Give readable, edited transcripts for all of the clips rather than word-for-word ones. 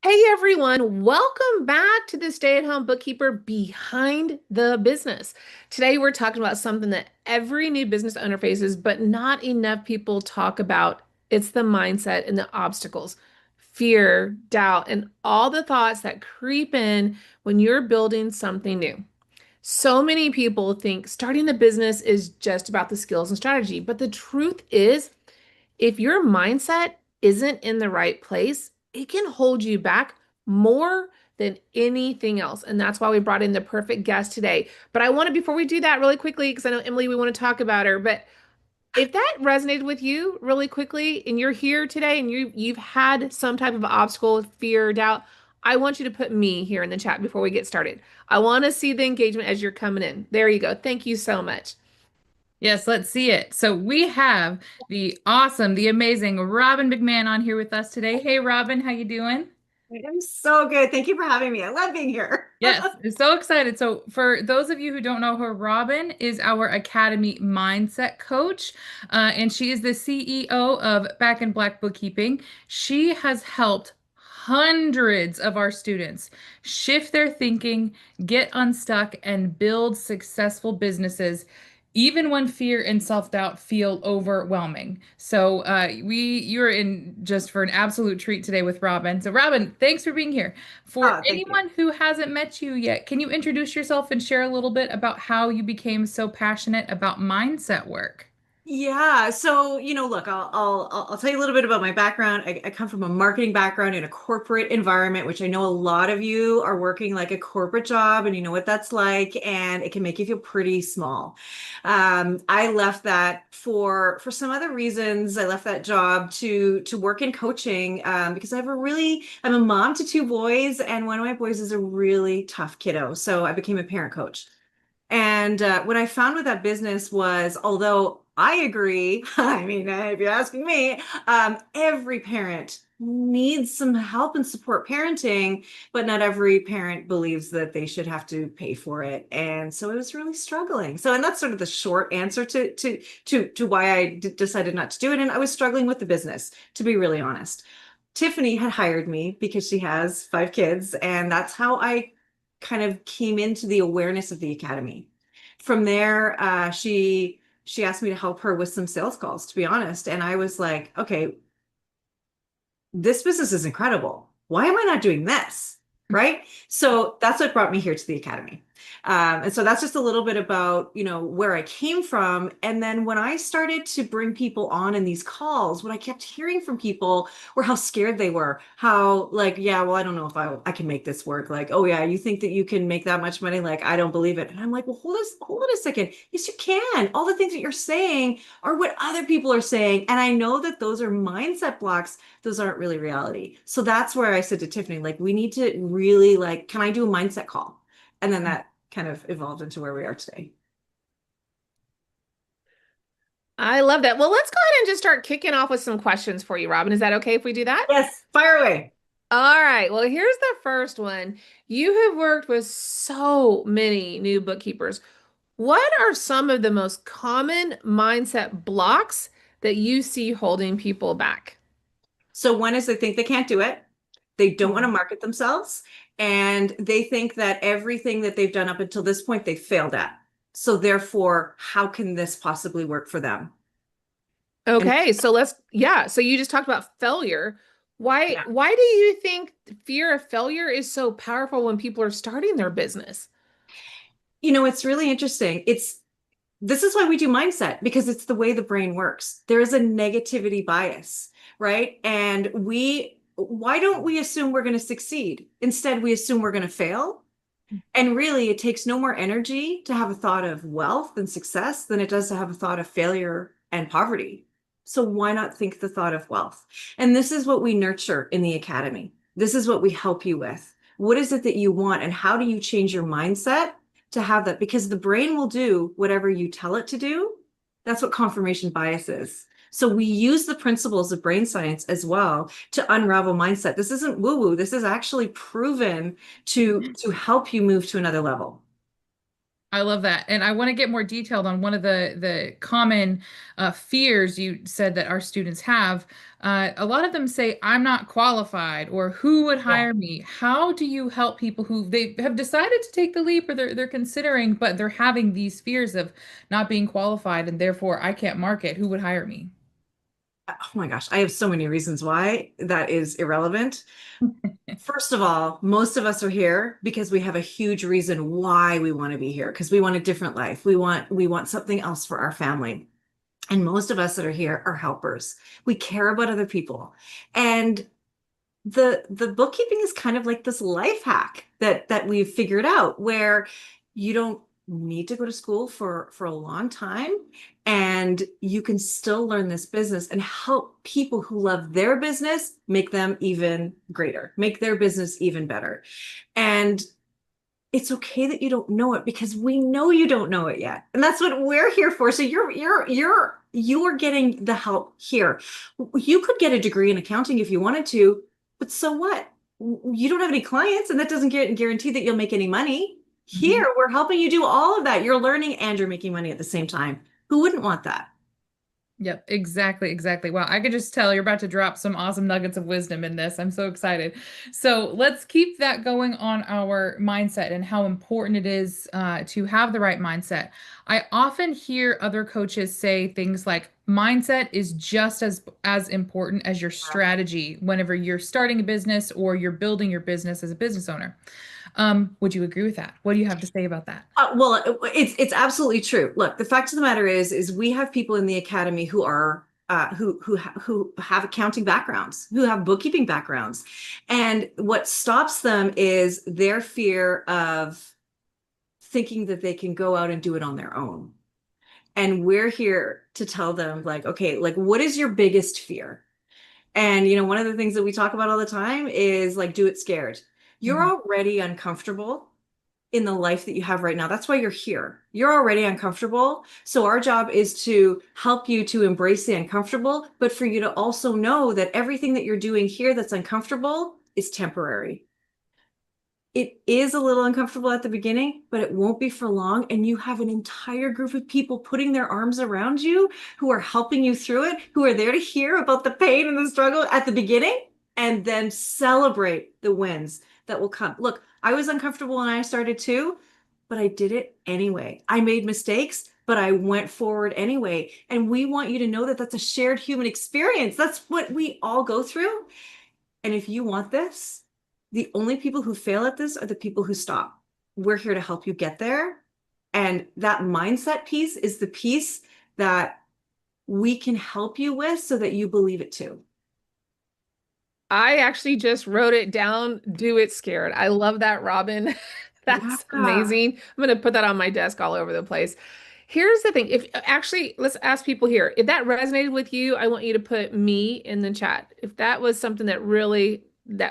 Hey everyone, welcome back to the Stay-at-Home Bookkeeper Behind the Business. Today we're talking about something that every new business owner faces, but not enough people talk about. It's the mindset and the obstacles, fear, doubt, and all the thoughts that creep in when you're building something new. So many people think starting a business is just about the skills and strategy, but the truth is, if your mindset isn't in the right place, it can hold you back more than anything else. And that's why we brought in the perfect guest today. But I want to, before we do that really quickly, because I know Emily, we want to talk about her, but if that resonated with you really quickly and you're here today and you've had some type of obstacle, fear, doubt, I want you to put me here in the chat before we get started. I want to see the engagement as you're coming in. There you go. Thank you so much. Yes, let's see it. So we have the awesome, the amazing Robin McMahon on here with us today. Hey, Robin, how you doing? I'm so good. Thank you for having me. I love being here. Yes, I'm so excited. So for those of you who don't know her, Robin is our Academy Mindset Coach, and she is the CEO of Back in Black Bookkeeping. She has helped hundreds of our students shift their thinking, get unstuck, and build successful businesses even when fear and self-doubt feel overwhelming. So you're in just for an absolute treat today with Robin. So Robin, thanks for being here. For Oh, thank you. anyone who hasn't met you yet, can you introduce yourself and share a little bit about how you became so passionate about mindset work? Yeah, so look, I'll tell you a little bit about my background. I come from a marketing background in a corporate environment, which I know a lot of you are working like a corporate job, and you know what that's like, and it can make you feel pretty small. I left that for some other reasons. I left that job to work in coaching because I'm a mom to two boys, and one of my boys is a really tough kiddo. So I became a parent coach. And what I found with that business was, although I agree, I mean, if you're asking me, every parent needs some help and support parenting, but not every parent believes that they should have to pay for it. And so I was really struggling. So, and that's sort of the short answer to why I decided not to do it. And I was struggling with the business, to be really honest. Tiffany had hired me because she has five kids, and that's how I kind of came into the awareness of the academy. From there, she asked me to help her with some sales calls, to be honest. And I was like, okay, this business is incredible. Why am I not doing this? Right. So that's what brought me here to the academy. And so that's just a little bit about, where I came from. And then when I started to bring people on in these calls, what I kept hearing from people were how scared they were, how like, yeah, well, I don't know if I can make this work. Like, oh yeah, you think that you can make that much money? Like, I don't believe it. And I'm like, well, hold on a second. Yes, you can. All the things that you're saying are what other people are saying. And I know that those are mindset blocks. Those aren't really reality. So that's where I said to Tiffany, like, we need to really like, can I do a mindset call? And then that kind of evolved into where we are today. I love that. Well, let's go ahead and just start kicking off with some questions for you, Robin. Is that okay if we do that? Yes, fire away. All right. Well, here's the first one. You have worked with so many new bookkeepers. What are some of the most common mindset blocks that you see holding people back? So one is they think they can't do it. They don't want to Mhm. market themselves. And they think that everything that they've done up until this point, they failed at. So therefore, how can this possibly work for them? And Okay, so yeah, so you just talked about failure. Why yeah, why do you think fear of failure is so powerful when people are starting their business? it's really interesting. This is why we do mindset because it's the way the brain works. There is a negativity bias, right? And why don't we assume we're going to succeed? Instead, we assume we're going to fail. And really, it takes no more energy to have a thought of wealth and success than it does to have a thought of failure and poverty. So why not think the thought of wealth? And this is what we nurture in the academy. This is what we help you with. What is it that you want, and how do you change your mindset to have that? Because the brain will do whatever you tell it to do. That's what confirmation bias is. So we use the principles of brain science as well to unravel mindset. This isn't woo woo. This is actually proven to help you move to another level. I love that. And I want to get more detailed on one of the common fears you said that our students have. A lot of them say, I'm not qualified, or who would Yeah. hire me? How do you help people who they have decided to take the leap, or they're considering, but they're having these fears of not being qualified and therefore I can't market. Who would hire me? Oh my gosh, I have so many reasons why that is irrelevant. First of all, most of us are here because we have a huge reason why we want to be here, because we want a different life. We want something else for our family. And most of us that are here are helpers. We care about other people. And the bookkeeping is kind of like this life hack that we've figured out where you don't need to go to school for a long time, and you can still learn this business and help people who love their business make them even greater, make their business even better. And it's okay that you don't know it because we know you don't know it yet. And that's what we're here for. So you're getting the help here. You could get a degree in accounting if you wanted to, but so what? You don't have any clients, and that doesn't guarantee that you'll make any money. Mhm. Here, we're helping you do all of that. You're learning and you're making money at the same time. Who wouldn't want that? Yep, exactly, exactly. Wow, I could just tell you're about to drop some awesome nuggets of wisdom in this. I'm so excited. So let's keep that going on our mindset and how important it is to have the right mindset. I often hear other coaches say things like mindset is just as important as your strategy whenever you're starting a business or you're building your business as a business owner. Would you agree with that? What do you have to say about that? Well, it's absolutely true. Look, the fact of the matter is we have people in the academy who are who have accounting backgrounds, who have bookkeeping backgrounds, and what stops them is their fear of thinking that they can go out and do it on their own. And we're here to tell them, like, okay, like, what is your biggest fear? And one of the things that we talk about all the time is like, do it scared. You're Mhm. already uncomfortable in the life that you have right now. That's why you're here. You're already uncomfortable. So our job is to help you to embrace the uncomfortable, but for you to also know that everything that you're doing here that's uncomfortable is temporary. It is a little uncomfortable at the beginning, but it won't be for long. And you have an entire group of people putting their arms around you who are helping you through it, who are there to hear about the pain and the struggle at the beginning and then celebrate the wins that will come. Look, I was uncomfortable when I started too, but I did it anyway. I made mistakes, but I went forward anyway. And we want you to know that that's a shared human experience. That's what we all go through. And if you want this, the only people who fail at this are the people who stop. We're here to help you get there. And that mindset piece is the piece that we can help you with so that you believe it too. I actually just wrote it down, do it scared. I love that, Robin. That's Yeah. amazing. I'm going to put that on my desk all over the place. Here's the thing. If actually, let's ask people here. If that resonated with you, I want you to put me in the chat. If that was something that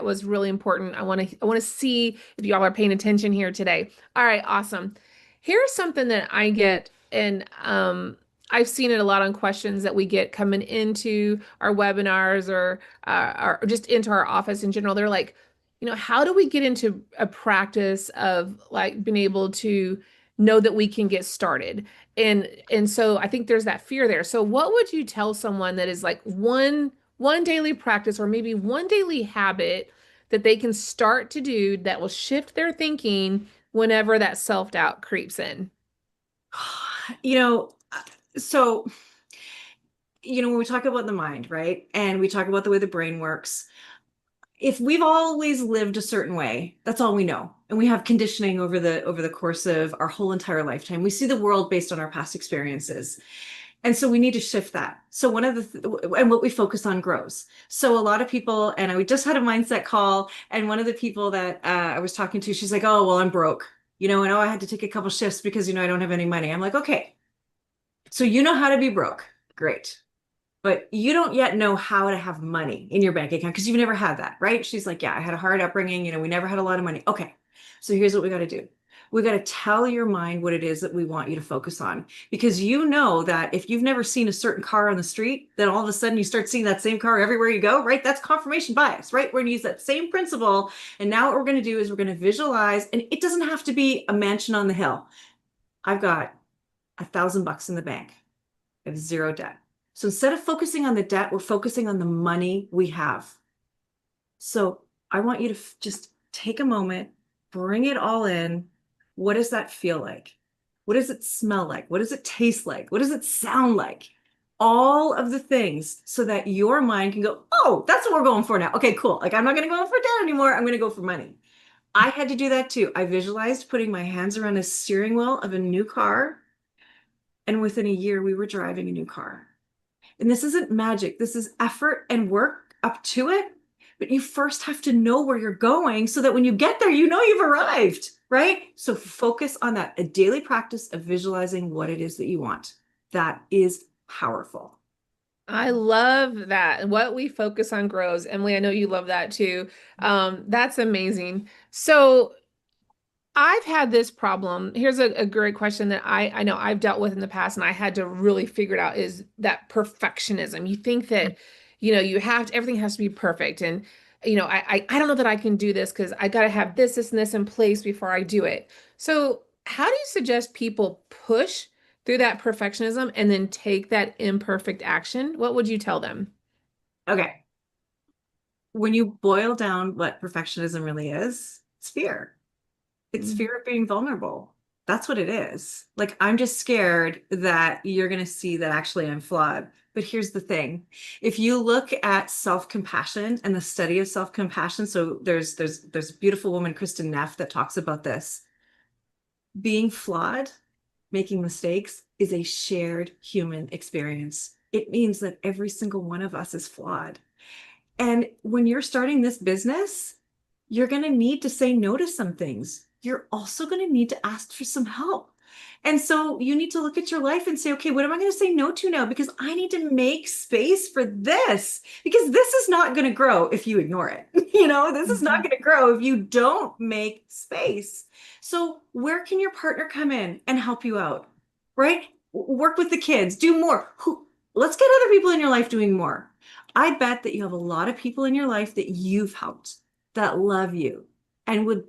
was really important, I want to see if y'all are paying attention here today. All right, awesome. Here's something that I get, and I've seen it a lot on questions that we get coming into our webinars or just into our office in general. They're like, how do we get into a practice of like being able to know that we can get started? And so I think there's that fear there. So what would you tell someone that is like one daily practice or maybe one daily habit that they can start to do that will shift their thinking whenever that self-doubt creeps in? You know, so, when we talk about the mind, right? And we talk about the way the brain works, if we've always lived a certain way, that's all we know. And we have conditioning over the course of our whole entire lifetime. We see the world based on our past experiences. And so we need to shift that. So one of and what we focus on grows. So a lot of people, and I just had a mindset call, and one of the people that I was talking to, she's like, "Oh, well, I'm broke, and oh, I had to take a couple shifts because I don't have any money." I'm like, "Okay, so you know how to be broke, great, but you don't yet know how to have money in your bank account because you've never had that, right?" She's like, "Yeah, I had a hard upbringing. We never had a lot of money." Okay, so here's what we got to do. We got to tell your mind what it is that we want you to focus on. Because you know that if you've never seen a certain car on the street, then all of a sudden you start seeing that same car everywhere you go, right? That's confirmation bias, right? We're going to use that same principle. And now what we're going to do is we're going to visualize, and it doesn't have to be a mansion on the hill. I've got $1,000 in the bank. I have zero debt. So instead of focusing on the debt, we're focusing on the money we have. So I want you to just take a moment, bring it all in. What does that feel like? What does it smell like? What does it taste like? What does it sound like? All of the things so that your mind can go, oh, that's what we're going for now. Okay, cool. Like I'm not going to go for debt anymore. I'm going to go for money. I had to do that too. I visualized putting my hands around a steering wheel of a new car. And within a year, we were driving a new car. And this isn't magic. This is effort and work up to it. But you first have to know where you're going so that when you get there, you know you've arrived, right? So focus on that, a daily practice of visualizing what it is that you want. That is powerful. I love that. What we focus on grows. Emily, I know you love that too. That's amazing. So I've had this problem. Here's a great question that I know I've dealt with in the past, and I had to really figure it out is that perfectionism. You think that, you have to, everything has to be perfect. And, I don't know that I can do this because I got to have this, and this in place before I do it. So, how do you suggest people push through that perfectionism and then take that imperfect action? What would you tell them? Okay. When you boil down what perfectionism really is, it's fear. It's Mm. fear of being vulnerable. That's what it is. Like, I'm just scared that you're going to see that actually I'm flawed. But here's the thing. If you look at self-compassion and the study of self-compassion, so there's a beautiful woman, Kristen Neff, that talks about this. Being flawed, making mistakes is a shared human experience. It means that every single one of us is flawed. And when you're starting this business, you're going to need to say no to some things. You're also going to need to ask for some help. And so you need to look at your life and say, okay, what am I going to say no to now? Because I need to make space for this, because this is not going to grow if you ignore it. This is not Mhm. going to grow if you don't make space. So where can your partner come in and help you out? Right? Work with the kids, do more. Let's get other people in your life doing more. I bet that you have a lot of people in your life that you've helped that love you and would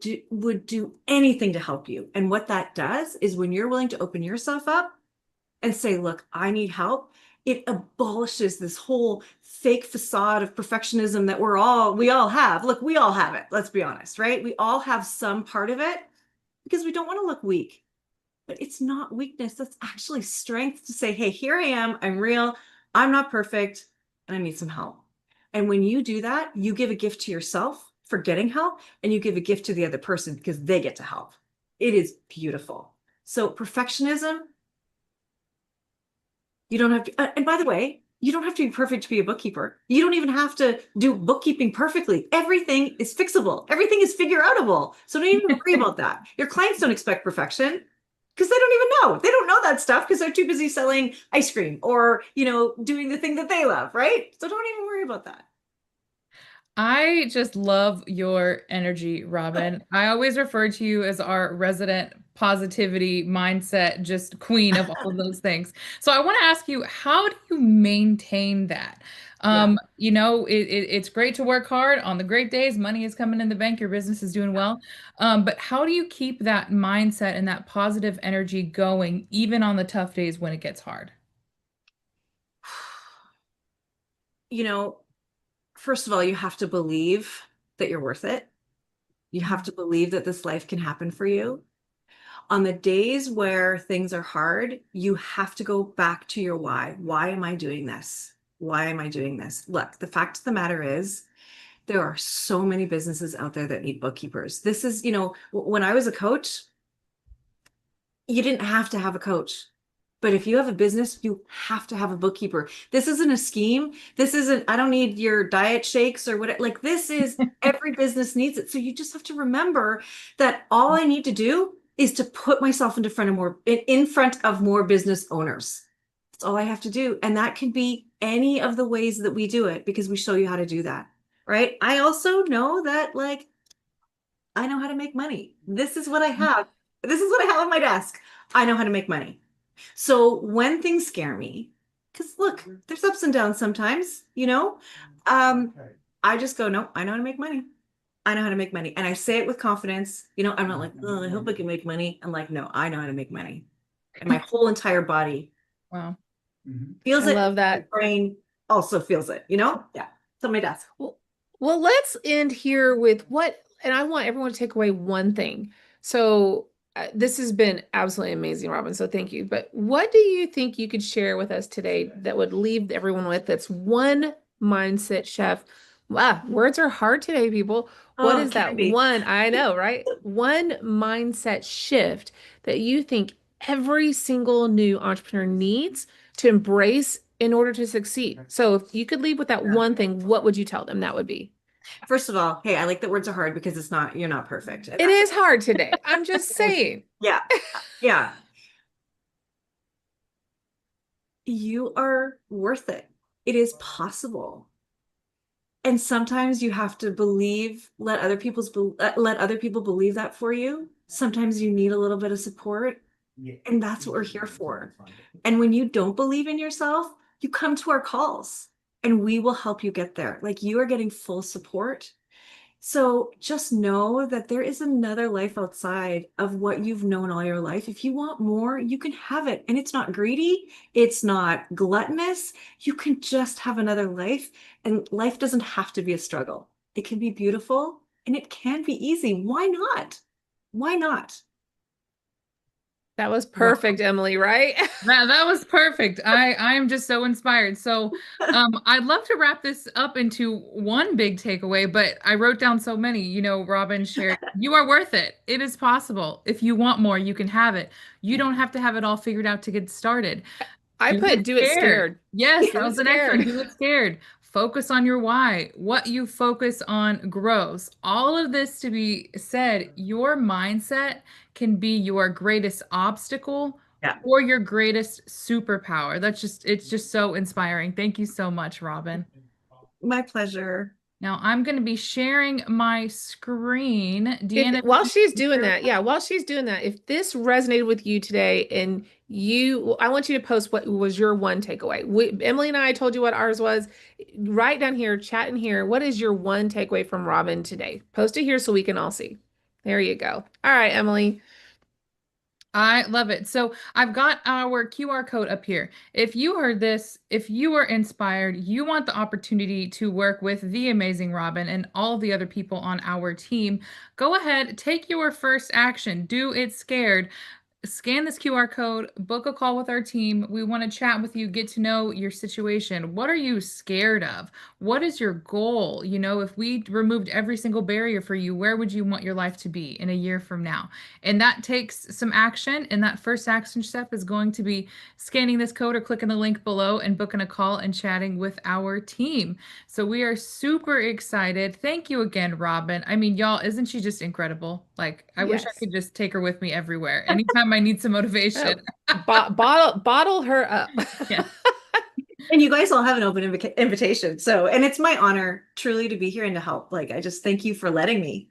do anything to help you. And what that does is when you're willing to open yourself up and say, look, I need help, it abolishes this whole fake facade of perfectionism that we all have. Look, we all have it. Let's be honest, right? We all have some part of it because we don't want to look weak. But it's not weakness. That's actually strength to say, hey, here I am. I'm real. I'm not perfect and I need some help. And when you do that, you give a gift to yourself for getting help and you give a gift to the other person because they get to help. It is beautiful. So perfectionism, you don't have to, and by the way, you don't have to be perfect to be a bookkeeper. You don't even have to do bookkeeping perfectly. Everything is fixable. Everything is figure outable. So don't even worry about that. Your clients don't expect perfection because they don't even know. They don't know that stuff because they're too busy selling ice cream or, doing the thing that they love, right? So don't even worry about that. I just love your energy, Robin. I always refer to you as our resident positivity mindset, just queen of all of those things. So I want to ask you, how do you maintain that? Yeah. It's great to work hard on the great days, money is coming in the bank, your business is doing well. But how do you keep that mindset and that positive energy going, even on the tough days when it gets hard? You know, First of all, you have to believe that you're worth it. You have to believe that this life can happen for you. On the days where things are hard, you have to go back to your why. Why am I doing this? Why am I doing this? Look, the fact of the matter is, there are so many businesses out there that need bookkeepers. This is, when I was a coach, you didn't have to have a coach. But if you have a business, you have to have a bookkeeper. This isn't a scheme. This isn't, I don't need your diet shakes or what. Like, this is every business needs it. So you just have to remember that all I need to do is to put myself in front of more business owners. That's all I have to do. And that can be any of the ways that we do it because we show you how to do that. Right. I also know that, like, I know how to make money. This is what I have. This is what I have on my desk. I know how to make money. So when things scare me, because look, there's ups and downs sometimes, I just go, no, I know how to make money. I know how to make money. And I say it with confidence. I'm not like, oh, I hope I can make money. I'm like, no, I know how to make money. and my whole entire body Wow. feels I it. love My that. brain also feels it, you know? Yeah. It's on my desk. Well, well, let's end here with what, and I want everyone to take away one thing. So, this has been absolutely amazing, Robin. So, thank you. But what do you think you could share with us today that would leave everyone with that's one mindset chef? Wow, words are hard today, people. What Oh, it is can that be. one? I know, right? One mindset shift that you think every single new entrepreneur needs to embrace in order to succeed. So if you could leave with that Yeah. one thing, what would you tell them that would be? First of all, hey, I like that words are hard because you're not perfect. And It that's is hard today. I'm just okay. saying. Yeah. Yeah. You are worth it. It is possible. And sometimes you have to believe, let other people believe that for you. Sometimes you need a little bit of support, and that's what we're here for. And when you don't believe in yourself, you come to our calls and we will help you get there. Like you are getting full support. So just know that there is another life outside of what you've known all your life. If you want more, you can have it. And it's not greedy, it's not gluttonous. You can just have another life, and life doesn't have to be a struggle. It can be beautiful and it can be easy. Why not? Why not? That was Wow. perfect, Emily, right? That was perfect. I'm just so inspired. So, I'd love to wrap this up into one big takeaway, but I wrote down so many. Robin shared, you are worth it. It is possible. If you want more, you can have it. You don't have to have it all figured out to get started. I Do it put do it scared. scared. Yes, Do that it was the next one. scared. Do it scared. Focus on your why. What you focus on grows. All of this to be said, your mindset can be your greatest obstacle Yeah, or your greatest superpower. It's just so inspiring. Thank you so much, Robin. my pleasure. Now I'm going to be sharing my screen. If Deanna, would while you she's doing share? that, yeah, while she's doing that, if this resonated with you today and I want you to post what was your one takeaway. Emily and I told you what ours was. Write down here, chat in here. What is your one takeaway from Robin today? Post it here so we can all see. There you go. All right, Emily. I love it. So I've got our QR code up here. If you heard this, if you are inspired, you want the opportunity to work with the amazing Robin and all the other people on our team, go ahead, take your first action. Do it scared. Scan this QR code, book a call with our team. We want to chat with you, get to know your situation. What are you scared of? What is your goal? If we removed every single barrier for you, where would you want your life to be in a year from now? And that takes some action. And that first action step is going to be scanning this code or clicking the link below and booking a call and chatting with our team. So we are super excited. Thank you again, Robin. I mean, y'all, isn't she just incredible? Like, I wish I Yes. could just take her with me everywhere. Anytime I need some motivation. Oh, bottle her up. Yeah. And you guys all have an open invitation. So, and it's my honor truly to be here and to help. Like, I just thank you for letting me.